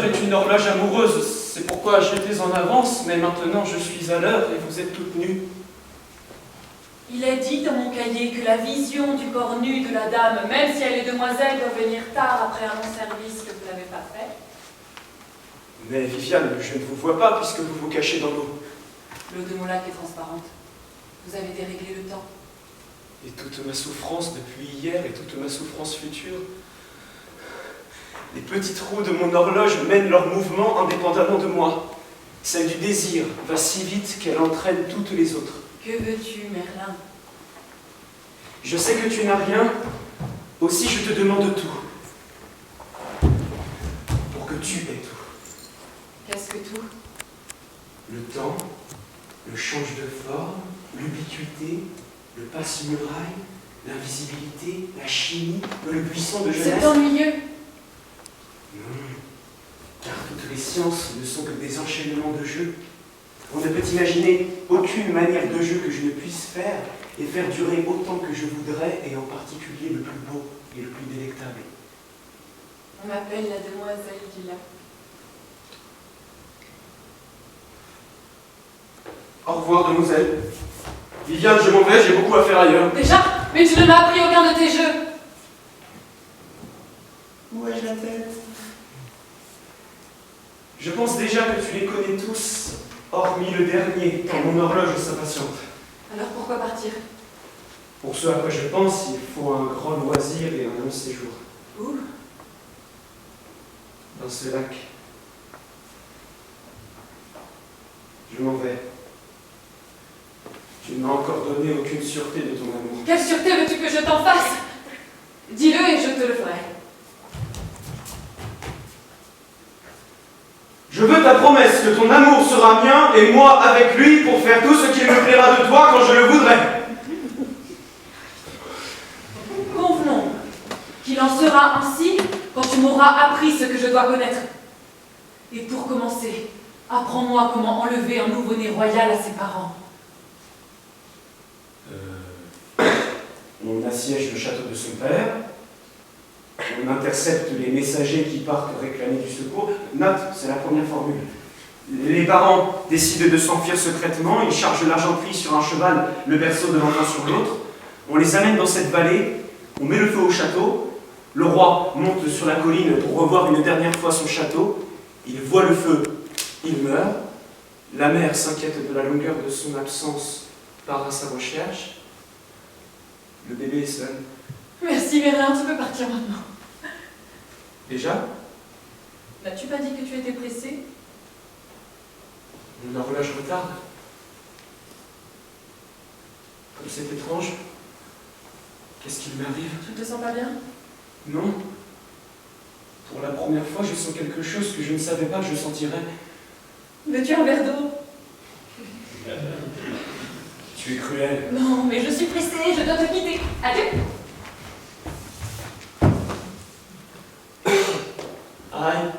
est une horloge amoureuse, c'est pourquoi j'étais en avance, mais maintenant je suis à l'heure et vous êtes toutes nues. Il est dit dans mon cahier que la vision du corps nu de la dame, même si elle est demoiselle, doit venir tard après un long service que vous n'avez pas fait. Mais Viviane, je ne vous vois pas puisque vous vous cachez dans l'eau. L'eau de mon lac est transparente. Vous avez déréglé le temps. Et toute ma souffrance depuis hier et toute ma souffrance future. Les petites roues de mon horloge mènent leur mouvement indépendamment de moi. Celle du désir va si vite qu'elle entraîne toutes les autres. Que veux-tu, Merlin? Je sais que tu n'as rien, aussi je te demande tout. Pour que tu aies tout. Qu'est-ce que tout? Le temps, le change de forme, l'ubiquité, le passe-muraille, l'invisibilité, la chimie, le buisson de jeunesse. C'est ennuyeux. Non, car toutes les sciences ne sont que des enchaînements de jeux. On ne peut imaginer aucune manière de jeu que je ne puisse faire et faire durer autant que je voudrais, et en particulier le plus beau et le plus délectable. On m'appelle la demoiselle du lac. Au revoir, demoiselle. Viviane, je m'en vais, j'ai beaucoup à faire ailleurs. Déjà? Mais tu ne m'as appris aucun de tes jeux. Où ai-je la tête? Je pense déjà que tu les connais tous, hormis le dernier, quand mon horloge s'impatiente. Alors pourquoi partir? Pour ce à quoi je pense, il faut un grand loisir et un long séjour. Où? Dans ce lac. Je m'en vais. Tu ne m'as encore donné aucune sûreté de ton amour. Quelle sûreté veux-tu que je t'en fasse? Dis-le et je te le ferai. Je veux ta promesse que ton amour sera mien et moi avec lui pour faire tout ce qu'il me plaira de toi quand je le voudrai. Convenons qu'il en sera ainsi quand tu m'auras appris ce que je dois connaître. Et pour commencer, apprends-moi comment enlever un nouveau-né royal à ses parents. On assiège le château de son père. On intercepte les messagers qui partent réclamer du secours. Note, c'est la première formule. Les parents décident de s'enfuir secrètement. Ils chargent l'argenterie sur un cheval, le berceau de l'enfant sur l'autre. On les amène dans cette vallée. On met le feu au château. Le roi monte sur la colline pour revoir une dernière fois son château. Il voit le feu. Il meurt. La mère s'inquiète de la longueur de son absence, part à sa recherche. Le bébé est seul. Merci Merlin, tu peux partir maintenant. Déjà? N'as-tu pas dit que tu étais pressé? Mon horloge retarde. Comme c'est étrange. Qu'est-ce qui m'arrive? Tu ne te sens pas bien? Non. Pour la première fois, je sens quelque chose que je ne savais pas que je sentirais. Veux-tu un verre d'eau? Tu es cruel. Non, mais je suis pressée, je dois te quitter. Adieu. Aïe.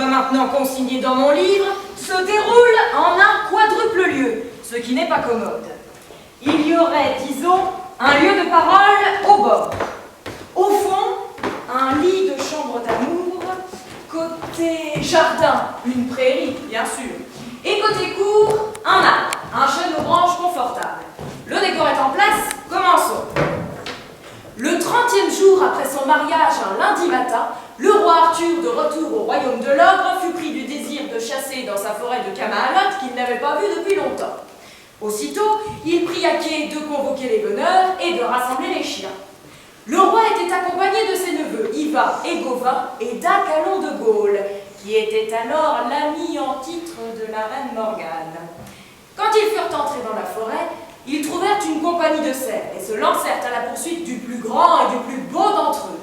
Maintenant consigné dans mon livre, se déroule en un quadruple lieu, ce qui n'est pas commode. Il y aurait, disons, un lieu de parole au bord. Au fond, un lit de chambre d'amour. Côté jardin, une prairie, bien sûr. Et côté cour, un arbre, un chêne aux branches confortable. Le décor est en place, commençons. Le 30e jour après son mariage, un lundi matin, le roi Arthur, de retour au royaume de l'ogre, fut pris du désir de chasser dans sa forêt de Camelot qu'il n'avait pas vu depuis longtemps. Aussitôt, il prit à quai de convoquer les veneurs et de rassembler les chiens. Le roi était accompagné de ses neveux, Iva et Gauvin, et d'Acalon de Gaulle, qui était alors l'ami en titre de la reine Morgane. Quand ils furent entrés dans la forêt, ils trouvèrent une compagnie de cerfs et se lancèrent à la poursuite du plus grand et du plus beau d'entre eux.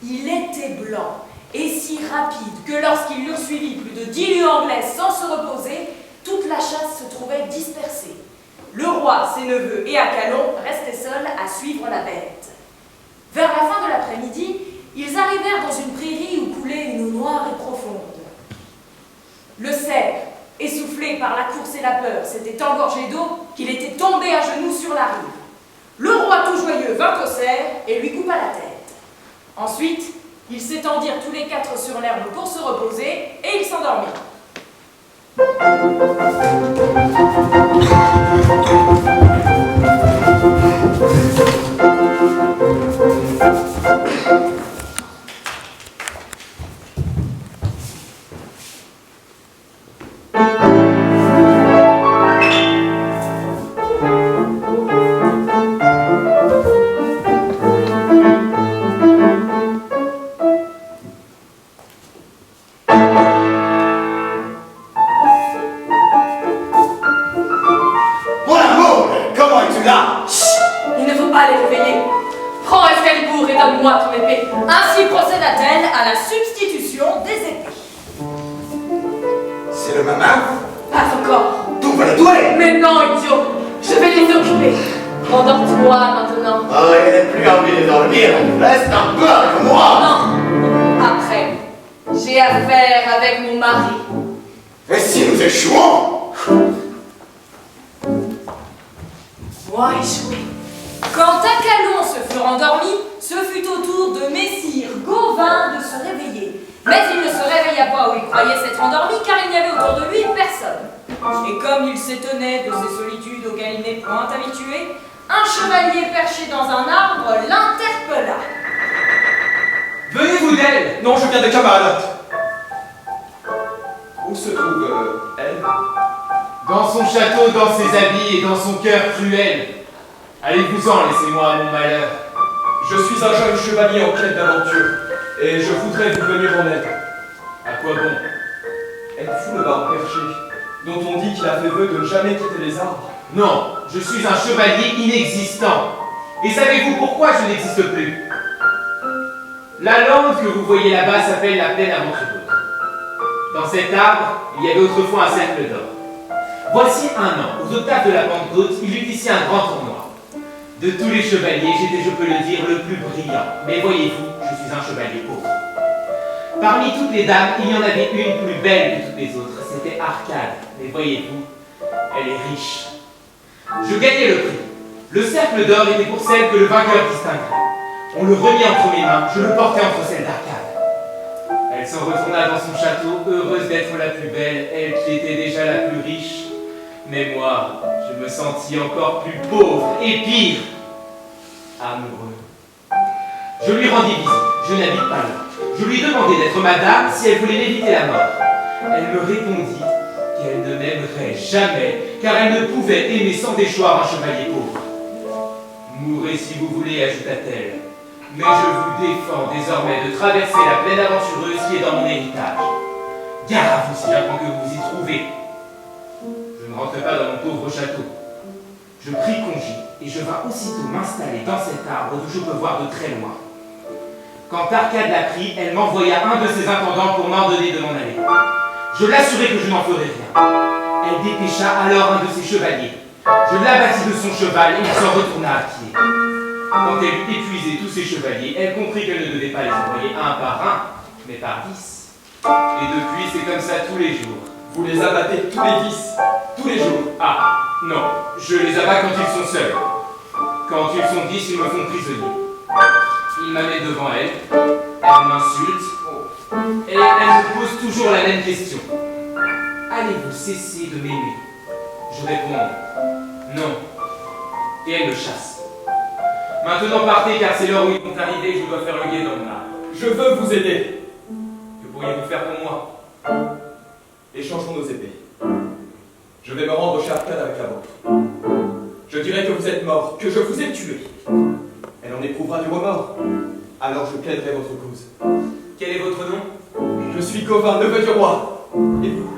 Il était blanc, et si rapide que lorsqu'ils l'eurent suivi plus de 10 lieues anglaises sans se reposer, toute la chasse se trouvait dispersée. Le roi, ses neveux et Acallon restaient seuls à suivre la bête. Vers la fin de l'après-midi, ils arrivèrent dans une prairie où coulait une eau noire et profonde. Le cerf, essoufflé par la course et la peur, s'était engorgé d'eau qu'il était tombé à genoux sur la rive. Le roi tout joyeux vint au cerf et lui coupa la tête. Ensuite, ils s'étendirent tous les quatre sur l'herbe pour se reposer et ils s'endormirent. Donne-moi ton épée. Ainsi procéda-t-elle à la substitution des épées. C'est le maman? Pas encore. Tout va le douer. Mais non, idiot. Je vais les occuper. Endors-toi maintenant. Oh, il n'est plus envie de dormir. Reste un peu avec moi. Non. Après. J'ai affaire avec mon mari. Et si nous échouons? Moi échouer. Quand Acallon se fut endormi, ce fut au tour de Messire Gauvin de se réveiller. Mais il ne se réveilla pas où il croyait s'être endormi, car il n'y avait autour de lui personne. Et comme il s'étonnait de ces solitudes auxquelles il n'est point habitué, un chevalier perché dans un arbre l'interpella. Venez-vous d'elle? Non, je viens de Camaralotte. Où se trouve elle? Dans son château, dans ses habits et dans son cœur cruel. Allez-vous-en, laissez-moi mon malheur. Je suis un jeune chevalier en quête d'aventure, et je voudrais vous venir en aide. À quoi bon? Êtes-vous le baron perché, dont on dit qu'il a fait vœu de ne jamais quitter les arbres? Non, je suis un chevalier inexistant. Et savez-vous pourquoi je n'existe plus? La lande que vous voyez là-bas s'appelle la plaine aventureuse. Dans cet arbre, il y avait autrefois un cercle d'or. Voici un an, aux octaves de la Pentecôte, il y eut ici un grand tournoi. De tous les chevaliers, j'étais, je peux le dire, le plus brillant. Mais voyez-vous, je suis un chevalier pauvre. Parmi toutes les dames, il y en avait une plus belle que toutes les autres. C'était Arcade. Mais voyez-vous, elle est riche. Je gagnai le prix. Le cercle d'or était pour celle que le vainqueur distinguerait. On le remit entre mes mains, je le portais entre celles d'Arcade. Elle s'en retourna dans son château, heureuse d'être la plus belle, elle qui était déjà la plus riche. Mais moi, je me sentis encore plus pauvre et pire, amoureux. Je lui rendis visite, je n'habite pas là. Je lui demandai d'être madame si elle voulait m'éviter la mort. Elle me répondit qu'elle ne m'aimerait jamais, car elle ne pouvait aimer sans déchoir un chevalier pauvre. Mourrez si vous voulez, ajouta-t-elle, mais je vous défends désormais de traverser la plaine aventureuse qui est dans mon héritage. Gare à vous si j'apprends que vous vous y trouvez. Je ne rentre pas dans mon pauvre château. Je pris congé et je vins aussitôt m'installer dans cet arbre d'où je peux voir de très loin. Quand Arcade l'apprit, elle m'envoya un de ses intendants pour m'ordonner de m'en aller. Je l'assurai que je n'en ferais rien. Elle dépêcha alors un de ses chevaliers. Je l'abattis de son cheval et il s'en retourna à pied. Quand elle eut épuisé tous ses chevaliers, elle comprit qu'elle ne devait pas les envoyer un par un, mais par 10. Et depuis, c'est comme ça tous les jours. Vous les abattez tous les 10, tous les jours. Ah, non, je les abats quand ils sont seuls. Quand ils sont 10, ils me font prisonnier. Ils m'amènent devant elle, elle m'insulte, et elle me pose toujours la même question. Allez-vous cesser de m'aimer? Je réponds, non. Et elle me chasse. Maintenant partez, car c'est l'heure où ils vont arriver, je dois faire le guet dans mon arbre. Je veux vous aider. Que pourriez-vous faire pour moi? Échangeons nos épées. Je vais me rendre chez Arcade avec la vôtre. Je dirai que vous êtes mort, que je vous ai tué. Elle en éprouvera du remords. Alors je plaiderai votre cause. Quel est votre nom? Je suis Gauvin, neveu du roi. Et vous?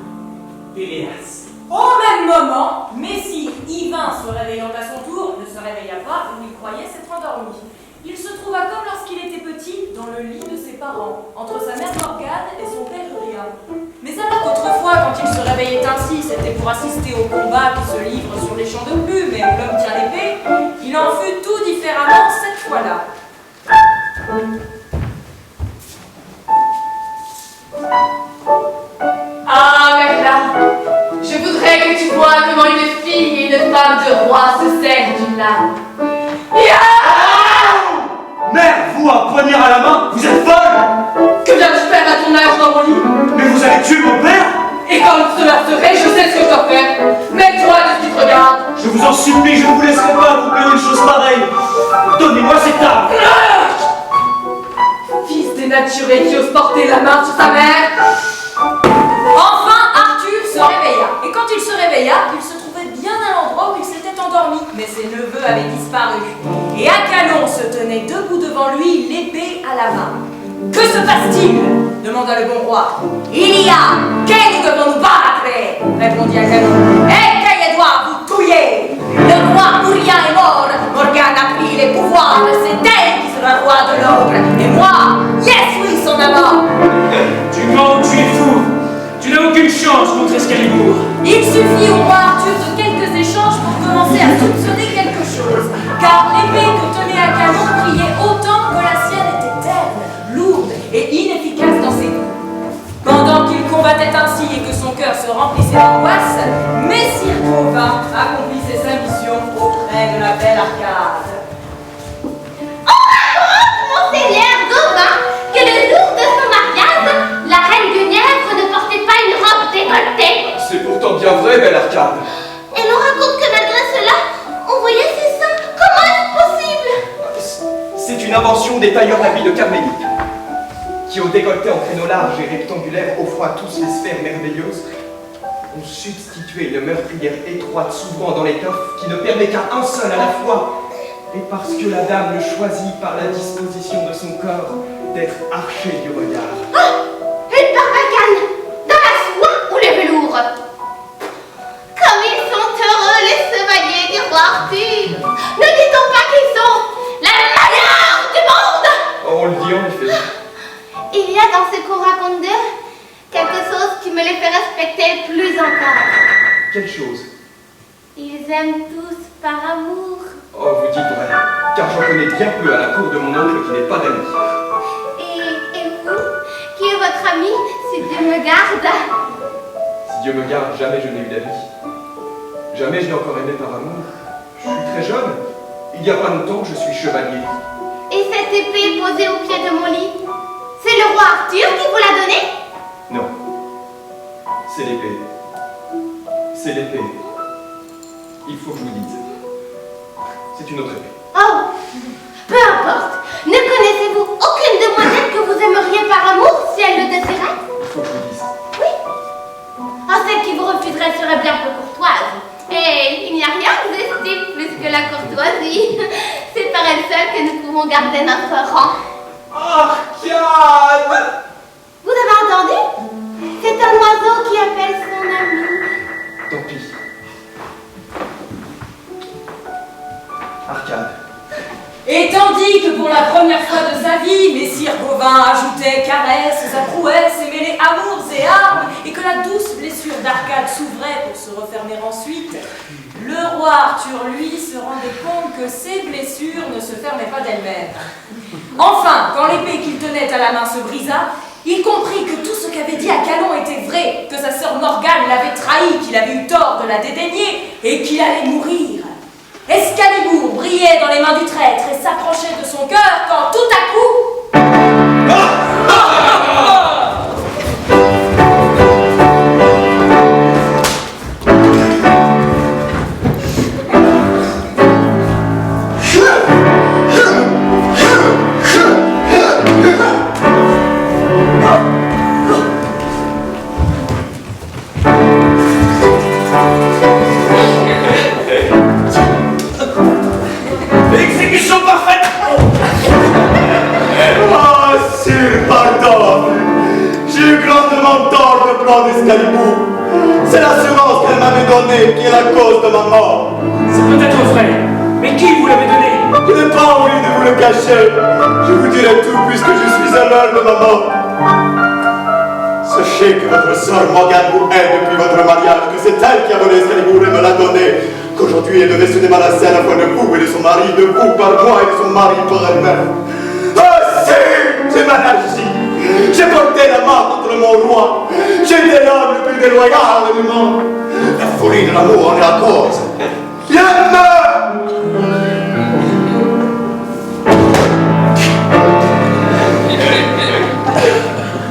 Péléas. Au même moment, Messire Yvain, se réveillant à son tour, ne se réveilla pas où il croyait s'être endormi. Il se trouva comme lorsqu'il était petit, dans le lit de ses parents, entre sa mère Morgane et son père Urien. Mais alors qu'autrefois, quand il se réveillait ainsi, c'était pour assister au combat qui se livre sur les champs de plumes et où l'homme tient l'épée, il en fut tout différemment cette fois-là. Ah, Magla, je voudrais que tu vois comment une fille et une femme de roi se serrent d'une lame. Mère, vous, un poignard à la main, vous êtes folle! Que viens-tu faire à ton âge dans mon lit? Mais vous avez tué mon père! Et quand cela serait, je sais ce que je dois faire. Mets-toi de ce qui te regarde. Je vous en supplie, je ne vous laisserai pas vous payer une chose pareille! Donnez-moi cette arme! Fils dénaturé qui ose porter la main sur sa mère. Enfin, Arthur se réveilla. Et quand il se réveilla, il se trouvait bien à l'endroit où il s'était endormi. Mais ses neveux avaient disparu. Et Acalon se tenait debout devant lui, l'épée à la main. « Que se passe-t-il » demanda le bon roi. « Il y a que nous devons nous battre » répondit Acalon. « Et qu'elle doit vous tuer. Le roi Urien est mort, Morgane a pris les pouvoirs, c'est elle qui sera roi de l'Ogre. Et moi, je suis son amant. » Tu mens ou tu es fou! Tu n'as aucune chance contre Excalibur! Il suffit au roi Arthur de quelques échanges pour commencer à soupçonner quelque chose, car l'épée que tenait Acalon brillait autant que la sienne était terne, lourde et inefficace dans ses coups. Pendant qu'il combattait ainsi et que son cœur se remplissait d'angoisse, Messire Gauvin accomplissait sa mission auprès de la belle Arcade. Monseigneur Gauvin, que le jour de son mariage, la reine Guenièvre ne portait pas une robe décolletée. C'est pourtant bien vrai, belle Arcade. Et l'on raconte que malgré cela, on voyait ses seins. Comment est-ce possible? C'est une invention des tailleurs d'habits de Carmélite, qui au décolleté en créneau large et rectangulaire offrant à tous les sphères merveilleuses, ont substitué une meurtrière étroite s'ouvrant dans l'étoffe qui ne permet qu'à un seul à la fois, et parce que la dame le choisit par la disposition de son corps d'être arché du regard. Une barbacane, dans la soie ou le velours. Comme ils sont heureux, les chevaliers du roi Arthur. Ne dit-on pas qu'ils sont la meilleure du monde? On le dit en effet. Il y a dans ce qu'on raconte d'eux quelque chose qui me les fait respecter plus encore. Quelle chose? Ils aiment tous par amour. Oh, vous dites vrai, car j'en connais bien peu à la cour de mon oncle qui n'est pas d'ami. Et vous, qui est votre ami, si Dieu me garde? Si Dieu me garde, jamais je n'ai eu d'amis. Jamais je n'ai encore aimé par amour. Je suis très jeune. Il n'y a pas longtemps que je suis chevalier. Et cette épée posée au pied de mon lit, c'est le roi Arthur qui vous l'a donnée? Non. C'est l'épée. C'est l'épée. Il faut que je vous dise. C'est une autre épée. Oh, peu importe. Ne connaissez-vous aucune demoiselle que vous aimeriez par amour si elle le désirait? Il faut que je vous dise. Oui. Oh, celle qui vous refuserait serait bien peu courtoise. Et il n'y a rien d'estime plus que la courtoisie. C'est par elle seule que nous pouvons garder notre rang. Arcade! Vous avez entendu? C'est un oiseau qui appelle son ami. Tant pis. Arcade. Et tandis que pour la première fois de sa vie, Messire Gauvin ajoutait caresses à prouesses et mêlait amours et armes, et que la douce blessure d'Arcade s'ouvrait pour se refermer ensuite, le roi Arthur, lui, se rendait compte que ces blessures ne se fermaient pas d'elles-mêmes. Enfin, quand l'épée qu'il tenait à la main se brisa, il comprit que tout ce qu'avait dit Acalon était vrai, que sa sœur Morgane l'avait trahi, qu'il avait eu tort de la dédaigner, et qu'il allait mourir. Excalibur brillait dans les mains du traître et s'approchait de son cœur quand tout à coup... Exécution parfaite! Ah, c'est pardon. J'ai eu grandement tort le plan d'Excalibur. C'est l'assurance qu'elle m'avait donnée qui est la cause de ma mort. C'est peut-être vrai, mais qui vous l'avait donné? Je n'ai pas envie de vous le me cacher. Je vous dirai tout puisque je suis à l'heure de ma mort. Sachez que votre sœur Morgane vous aide depuis votre mariage, que c'est elle qui a volé Excalibur et me l'a donné, qu'aujourd'hui elle devait se débarrasser à la fois de vous et de son mari, de vous par moi et de son mari par elle-même. Ah si, c'est ma magie. J'ai porté la main contre mon roi. J'ai été l'homme le plus déloyal du monde. La folie de l'amour en est la cause. Viens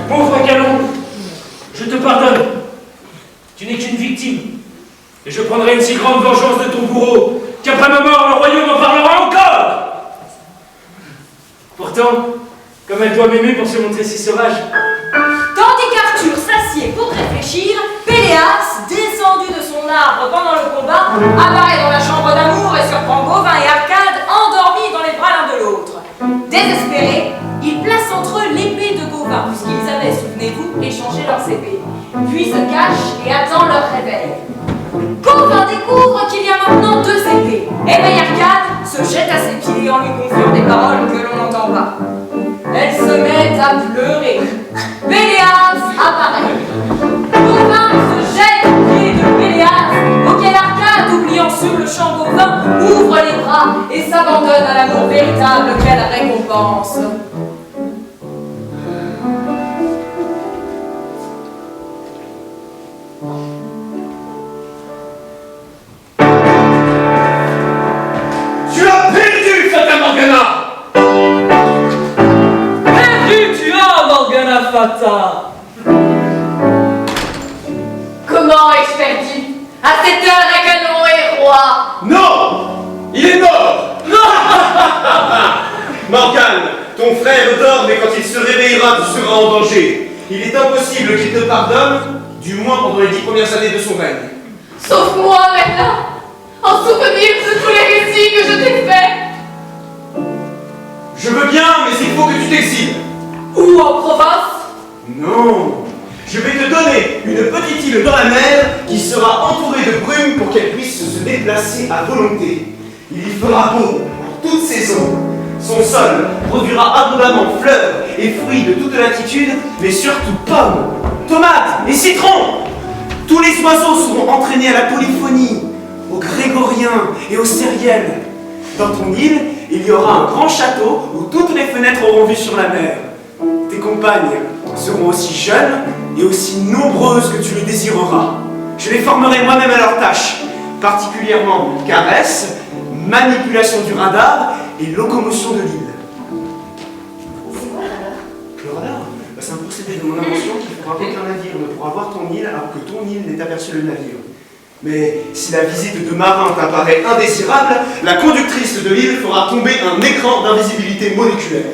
Pauvre Calon, je te pardonne. Tu n'es qu'une victime. Et je prendrai une si grande vengeance de ton bourreau qu'après ma mort, le royaume en parlera encore. Pourtant, comme elle doit m'aimer pour se montrer si sauvage. Tandis qu'Arthur s'assied pour réfléchir, Péléas, descendu de son arbre pendant le combat, apparaît dans la chambre d'amour et surprend Gauvin et Arcade endormis dans les bras l'un de l'autre. Désespéré, il place entre eux l'épée de Gauvin, puisqu'ils avaient, souvenez-vous, échangé leurs épées, puis se cache et attend leur réveil. Gauvin découvre qu'il y a maintenant 2 épées. Éveille Arcade, se jette à ses pieds en lui confiant des paroles que l'on n'entend pas. Elle se met à pleurer. Péléas apparaît. Gauvin se jette aux pieds de Péléas, auquel Arcade, oubliant sur le champ Gauvin, ouvre les bras et s'abandonne à l'amour véritable qu'elle récompense. Tu as perdu, Fata Morgana! Morgana Fata. Comment ai-je perdu? À cette heure, Calon est roi. Non! Il est mort! Morgane, ton frère dort, mais quand il se réveillera, tu seras en danger. Il est impossible qu'il te pardonne, du moins pendant les 10 premières années de son règne. Sauve-moi, Merlin, en souvenir de tous les récits que je t'ai faits. Je veux bien, mais il faut que tu t'exiles. Ou en province. Non, je vais te donner une petite île dans la mer qui sera entourée de brume pour qu'elle puisse se déplacer à volonté. Il y fera beau en toute saison. Son sol produira abondamment fleurs et fruits de toute latitude, mais surtout pommes, tomates et citrons. Tous les oiseaux seront entraînés à la polyphonie, au grégorien et au sériel. Dans ton île, il y aura un grand château où toutes les fenêtres auront vue sur la mer. Tes compagnes seront aussi jeunes et aussi nombreuses que tu le désireras. Je les formerai moi-même à leurs tâches, particulièrement caresse, manipulation du radar et locomotion de l'île. C'est quoi le radar? Le radar, c'est un procédé de mon invention qui fera qu'aucun navire ne pourra voir ton île alors que ton île n'ait aperçu le navire. Mais si la visite de marins t'apparaît indésirable, la conductrice de l'île fera tomber un écran d'invisibilité moléculaire.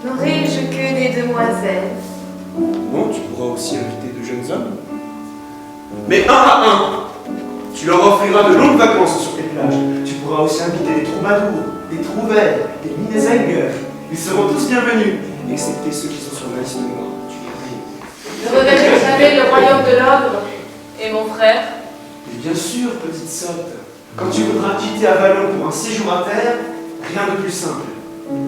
N'aurais-je que des demoiselles? Non, tu pourras aussi inviter de jeunes hommes. Mais un à un, tu leur offriras de longues vacances sur tes plages. Tu pourras aussi inviter des troubadours, des trouvères, des minnesänger. Ils seront tous bienvenus, excepté ceux qui sont sur la liste noire. Ne reverrai jamais le royaume de l'ordre. Et mon frère? Et bien sûr, petite sotte, quand tu voudras quitter Avalon pour un séjour à terre, rien de plus simple.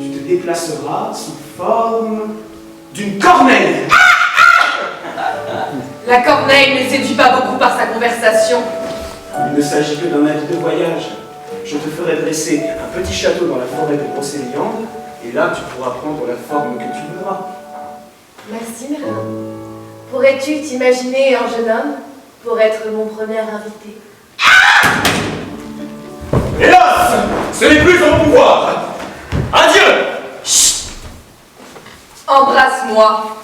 Tu te déplaceras sous forme d'une corneille. La corneille ne séduit pas beaucoup par sa conversation. Il ne s'agit que d'un avis de voyage. Je te ferai dresser un petit château dans la forêt de Brocéliande, et là tu pourras prendre la forme que tu voudras. Merci, Merlin. Pourrais-tu t'imaginer un jeune homme pour être mon premier invité? Hélas, ce n'est plus en mon pouvoir. Adieu. Chut. Embrasse-moi.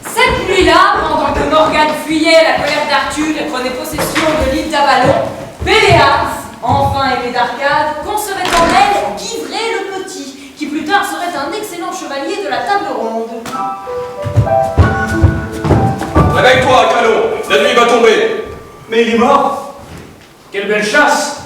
Cette nuit-là, pendant que Morgane fuyait la colère d'Arthur et prenait possession de l'île d'Avalon, Péléas, enfin aimé d'Arcade, concevait en elle Guivré le Petit, qui plus tard serait un excellent chevalier de la table ronde. Réveille-toi, Calon, la nuit va tomber. Mais il est mort. Quelle belle chasse!